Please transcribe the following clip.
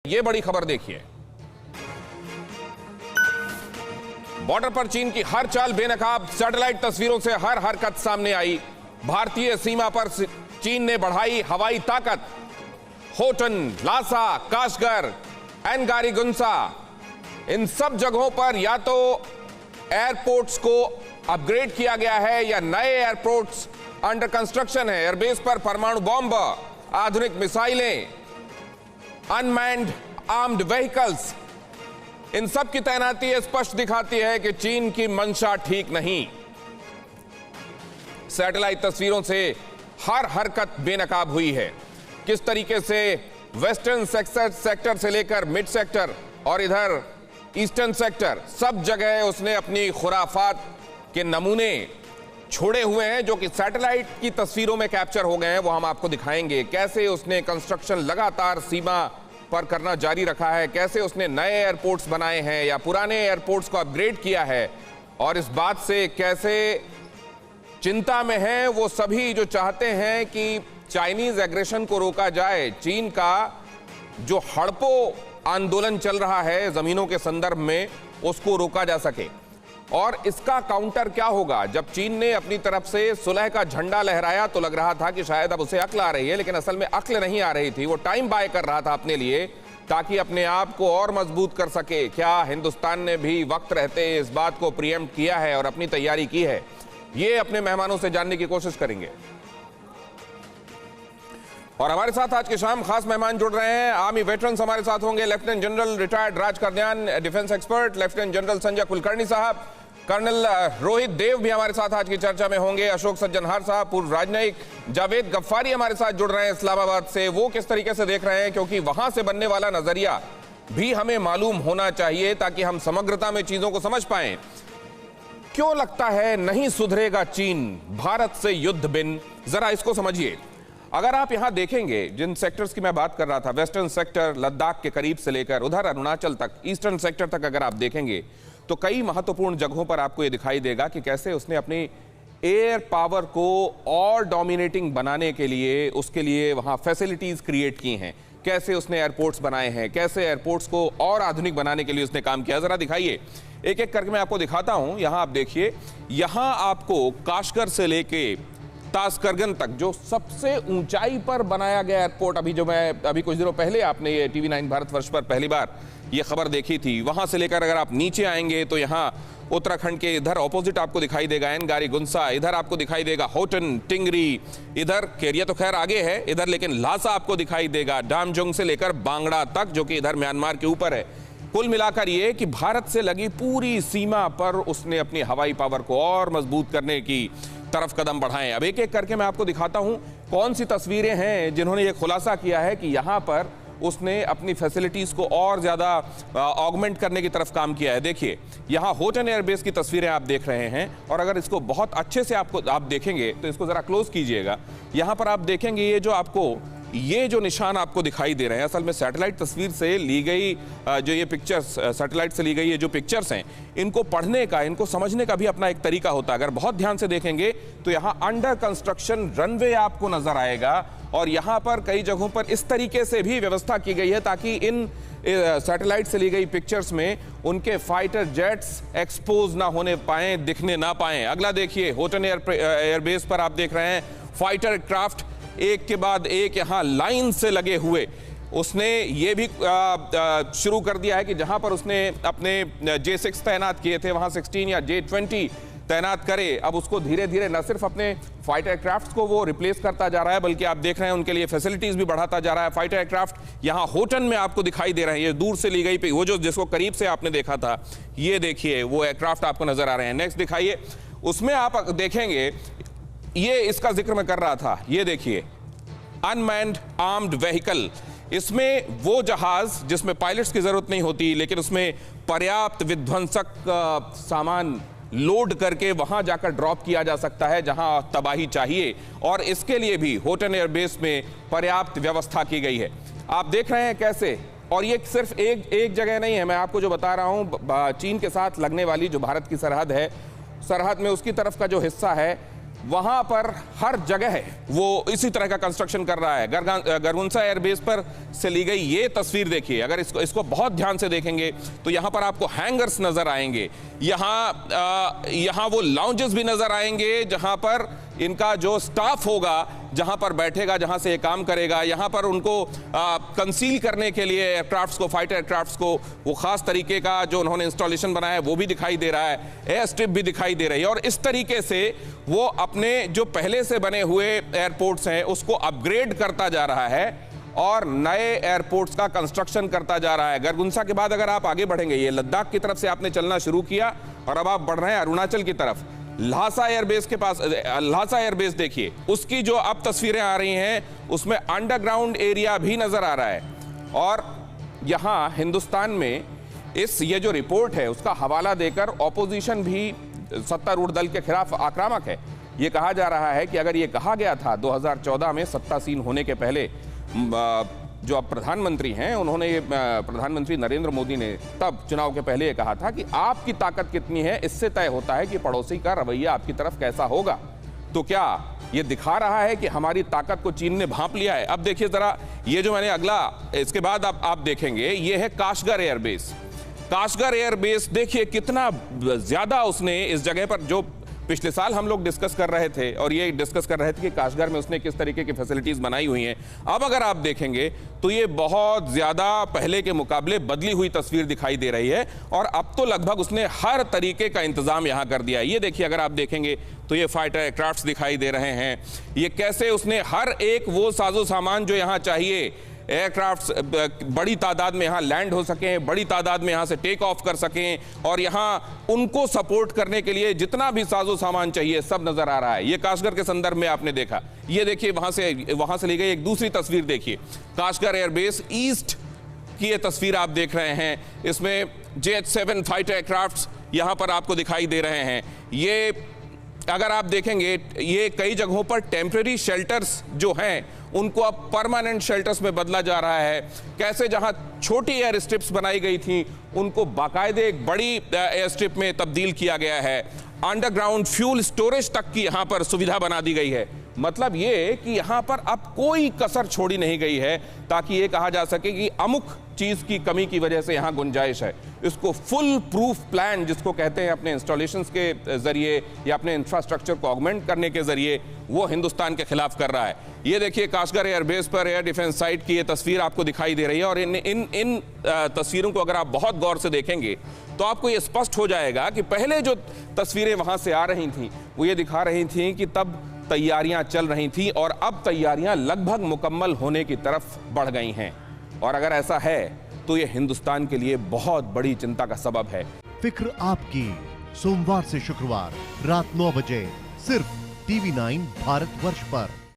ये बड़ी खबर देखिए। बॉर्डर पर चीन की हर चाल बेनकाब, सैटेलाइट तस्वीरों से हर हरकत सामने आई। भारतीय सीमा पर चीन ने बढ़ाई हवाई ताकत। होटन, लासा, काशगर, एनगारीगुंसा, इन सब जगहों पर या तो एयरपोर्ट्स को अपग्रेड किया गया है या नए एयरपोर्ट्स अंडर कंस्ट्रक्शन है। एयरबेस पर परमाणु बॉम्ब, आधुनिक मिसाइलें, अनमैन्ड आर्म्ड व्हीकल्स, इन सब की तैनाती स्पष्ट दिखाती है कि चीन की मंशा ठीक नहीं। सैटेलाइट तस्वीरों से हर हरकत बेनकाब हुई है। किस तरीके से वेस्टर्न सेक्टर से लेकर मिड सेक्टर और इधर ईस्टर्न सेक्टर, सब जगह उसने अपनी खुराफात के नमूने छोड़े हुए हैं जो कि सैटेलाइट की तस्वीरों में कैप्चर हो गए हैं। वो हम आपको दिखाएंगे कैसे उसने कंस्ट्रक्शन लगातार सीमा पर करना जारी रखा है, कैसे उसने नए एयरपोर्ट्स बनाए हैं या पुराने एयरपोर्ट्स को अपग्रेड किया है, और इस बात से कैसे चिंता में है वो सभी जो चाहते हैं कि चाइनीज एग्रेशन को रोका जाए। चीन का जो हड़पो आंदोलन चल रहा है जमीनों के संदर्भ में, उसको रोका जा सके। और इसका काउंटर क्या होगा? जब चीन ने अपनी तरफ से सुलह का झंडा लहराया तो लग रहा था कि शायद अब उसे अक्ल आ रही है, लेकिन असल में अक्ल नहीं आ रही थी। वो टाइम बाय कर रहा था अपने लिए ताकि अपने आप को और मजबूत कर सके। क्या हिंदुस्तान ने भी वक्त रहते इस बात को प्रीएम्प्ट किया है और अपनी तैयारी की है? ये अपने मेहमानों से जानने की कोशिश करेंगे। और हमारे साथ आज की शाम खास मेहमान जुड़ रहे हैं। आर्मी वेटरन्स हमारे साथ होंगे। Lieutenant general retired Raj Kalyan, defence expert lieutenant general Sanjay Kulkarni साहब, कर्नल रोहित देव भी हमारे साथ आज की चर्चा में होंगे। अशोक सज्जनहार साहब, पूर्व राजनयिक। जावेद गफ्फारी हमारे साथ जुड़ रहे हैं इस्लामाबाद से। वो किस तरीके से देख रहे हैं, क्योंकि वहां से बनने वाला नजरिया भी हमें मालूम होना चाहिए ताकि हम समग्रता में चीजों को समझ पाएं। क्यों लगता है नहीं सुधरेगा चीन भारत से युद्ध बिन? जरा इसको समझिए। अगर आप यहां देखेंगे, जिन सेक्टर्स की मैं बात कर रहा था, वेस्टर्न सेक्टर लद्दाख के करीब से लेकर उधर अरुणाचल तक, ईस्टर्न सेक्टर तक अगर आप देखेंगे तो कई महत्वपूर्ण जगहों पर आपको यह दिखाई देगा कि कैसे उसने अपनी एयर पावर को और डोमिनेटिंग बनाने के लिए, उसके लिए वहां फैसिलिटीज क्रिएट की हैं। कैसे उसने एयरपोर्ट्स बनाए हैं, कैसे एयरपोर्ट्स को और आधुनिक बनाने के लिए उसने काम किया। जरा दिखाइए, एक एक करके मैं आपको दिखाता हूं। यहां आप देखिए, यहां आपको काशगर से लेके तास्करगन तक जो सबसे ऊंचाई पर बनाया गया एयरपोर्ट, अभी कुछ दिनों पहले आपने ये टीवी 9 भारतवर्ष पर पहली बार ये खबर देखी थी, वहां से लेकर अगर आप नीचे आएंगे तो यहाँ उत्तराखंड के इधर ऑपोजिट आपको दिखाई देगा एनगारीगुंसा, इधर आपको दिखाई देगा होटन, टिंगरी, इधर केरिया तो खैर आगे है इधर, लेकिन लासा आपको दिखाई देगा, डामजुंग से लेकर बांगड़ा तक जो कि इधर म्यांमार के ऊपर है। कुल मिलाकर ये कि भारत से लगी पूरी सीमा पर उसने अपनी हवाई पावर को और मजबूत करने की तरफ कदम बढ़ाए। अब एक एक करके मैं आपको दिखाता हूं कौन सी तस्वीरें हैं जिन्होंने ये खुलासा किया है कि यहां पर उसने अपनी फैसिलिटीज को और ज्यादा ऑगमेंट करने की तरफ काम किया है। देखिए, यहां होटन एयरबेस की तस्वीरें आप देख रहे हैं, और अगर इसको बहुत अच्छे से आप देखेंगे तो इसको जरा क्लोज कीजिएगा। यहां पर आप देखेंगे ये जो निशान आपको दिखाई दे रहे हैं, असल में सैटेलाइट तस्वीर से ली गई जो ये पिक्चर्स, सैटेलाइट से ली गई ये जो पिक्चर्स हैं, इनको पढ़ने का, इनको समझने का भी अपना एक तरीका होता है। अगर बहुत ध्यान से देखेंगे तो यहाँ अंडर कंस्ट्रक्शन रनवे आपको नजर आएगा, और यहाँ पर कई जगहों पर इस तरीके से भी व्यवस्था की गई है ताकि इन सैटेलाइट से ली गई पिक्चर्स में उनके फाइटर जेट्स एक्सपोज ना होने पाए, दिखने ना पाए। अगला देखिए, होटन एयरबेस पर आप देख रहे हैं फाइटर क्राफ्ट एक के बाद एक यहाँ लाइन से लगे हुए। उसने ये भी शुरू कर दिया है कि जहां पर उसने अपने J6 तैनात किए थे वहां 16 या J20 तैनात करे। अब उसको धीरे धीरे न सिर्फ अपने फाइटर एयरक्राफ्ट को वो रिप्लेस करता जा रहा है, बल्कि आप देख रहे हैं उनके लिए फैसिलिटीज भी बढ़ाता जा रहा है। फाइटर एयरक्राफ्ट यहाँ होटन में आपको दिखाई दे रहे हैं, ये दूर से ली गई, वो जो जिसको करीब से आपने देखा था, ये देखिए वो एयरक्राफ्ट आपको नजर आ रहे हैं। नेक्स्ट दिखाइए, उसमें आप देखेंगे, ये इसका जिक्र मैं कर रहा था, ये देखिए अनमैन्ड आर्म्ड व्हीकल। इसमें वो जहाज जिसमें पायलट्स की जरूरत नहीं होती, लेकिन उसमें पर्याप्त विध्वंसक सामान लोड करके वहां जाकर ड्रॉप किया जा सकता है जहां तबाही चाहिए, और इसके लिए भी होटन एयरबेस में पर्याप्त व्यवस्था की गई है। आप देख रहे हैं कैसे, और ये सिर्फ एक जगह नहीं है, मैं आपको जो बता रहा हूं, चीन के साथ लगने वाली जो भारत की सरहद है, सरहद में उसकी तरफ का जो हिस्सा है, वहां पर हर जगह वो इसी तरह का कंस्ट्रक्शन कर रहा है। गरगुंसा एयरबेस पर से ली गई ये तस्वीर देखिए, अगर इसको बहुत ध्यान से देखेंगे तो यहां पर आपको हैंगर्स नजर आएंगे, यहां वो लाउंजेस भी नजर आएंगे जहां पर इनका जो स्टाफ होगा, जहां पर बैठेगा, जहां से ये काम करेगा, यहां पर उनको कंसील करने के लिए एयरक्राफ्ट्स को, फाइटर एयरक्राफ्ट्स को वो खास तरीके का जो उन्होंने इंस्टॉलेशन बनाया है वो भी दिखाई दे रहा है, एयर स्ट्रिप भी दिखाई दे रही है। और इस तरीके से वो अपने जो पहले से बने हुए एयरपोर्ट्स हैं उसको अपग्रेड करता जा रहा है और नए एयरपोर्ट्स का कंस्ट्रक्शन करता जा रहा है। गरगुंसा के बाद अगर आप आगे बढ़ेंगे, ये लद्दाख की तरफ से आपने चलना शुरू किया और अब आप बढ़ रहे हैं अरुणाचल की तरफ। ल्हासा एयरबेस के पास, ल्हासा एयरबेस देखिए, उसकी जो अब तस्वीरें आ रही हैं उसमें अंडरग्राउंड एरिया भी नजर आ रहा है। और यहां हिंदुस्तान में ये जो रिपोर्ट है उसका हवाला देकर ऑपोजिशन भी सत्तारूढ़ दल के खिलाफ आक्रामक है। ये कहा जा रहा है कि अगर ये कहा गया था 2014 में सत्तासीन होने के पहले, जो अब प्रधानमंत्री हैं उन्होंने, प्रधानमंत्री नरेंद्र मोदी ने तब चुनाव के पहले ये कहा था कि आपकी ताकत कितनी है इससे तय होता है कि पड़ोसी का रवैया आपकी तरफ कैसा होगा। तो क्या ये दिखा रहा है कि हमारी ताकत को चीन ने भांप लिया है? अब देखिए जरा, ये जो मैंने अगला, इसके बाद आप देखेंगे, ये है काशगर एयरबेस। काशगर एयरबेस देखिए कितना ज्यादा उसने इस जगह पर, जो पिछले साल हम लोग डिस्कस कर रहे थे और ये डिस्कस कर रहे थे कि काशगर में उसने किस तरीके की फैसिलिटीज बनाई हुई हैं, अब अगर आप देखेंगे तो ये बहुत ज्यादा पहले के मुकाबले बदली हुई तस्वीर दिखाई दे रही है। और अब तो लगभग उसने हर तरीके का इंतजाम यहां कर दिया है। ये देखिए, अगर आप देखेंगे तो ये फाइटर एयरक्राफ्ट्स दिखाई दे रहे हैं, ये कैसे उसने हर एक वो साजो सामान जो यहां चाहिए, एयरक्राफ्ट्स बड़ी तादाद में यहाँ लैंड हो सकें, बड़ी तादाद में यहाँ से टेक ऑफ कर सकें और यहाँ उनको सपोर्ट करने के लिए जितना भी साजो सामान चाहिए सब नजर आ रहा है। ये काशगर के संदर्भ में आपने देखा। ये देखिए, वहां से ली गई एक दूसरी तस्वीर देखिए, काशगर एयरबेस ईस्ट की ये तस्वीर आप देख रहे हैं। इसमें JH-7 फाइटर एयरक्राफ्ट्स यहाँ पर आपको दिखाई दे रहे हैं। ये अगर आप देखेंगे, ये कई जगहों पर टेम्परेरी शेल्टर्स जो हैं उनको अब परमानेंट शेल्टर्स में बदला जा रहा है। कैसे जहां छोटी एयर स्ट्रिप्स बनाई गई थी उनको बाकायदे एक बड़ी एयर स्ट्रिप में तब्दील किया गया है। अंडरग्राउंड फ्यूल स्टोरेज तक की यहां पर सुविधा बना दी गई है। मतलब ये कि यहां पर अब कोई कसर छोड़ी नहीं गई है ताकि ये कहा जा सके कि अमुक चीज की कमी की वजह से यहां गुंजाइश है। इसको फुल प्रूफ प्लान जिसको कहते हैं, अपने इंस्टॉलेशंस के जरिए या अपने इंफ्रास्ट्रक्चर को ऑगमेंट करने के जरिए वो हिंदुस्तान के खिलाफ कर रहा है। ये देखिए, काशगर एयरबेस पर एयर डिफेंस साइट की ये तस्वीर आपको दिखाई दे रही है। और इन तस्वीरों को अगर आप बहुत गौर से देखेंगे तो आपको ये स्पष्ट हो जाएगा कि पहले जो तस्वीरें वहां से आ रही थी वो ये दिखा रही थी कि तब तैयारियां चल रही थी और अब तैयारियां लगभग मुकम्मल होने की तरफ बढ़ गई हैं। और अगर ऐसा है तो ये हिंदुस्तान के लिए बहुत बड़ी चिंता का सबब है। फिक्र आपकी, सोमवार से शुक्रवार रात 9 बजे सिर्फ TV9 भारतवर्ष पर।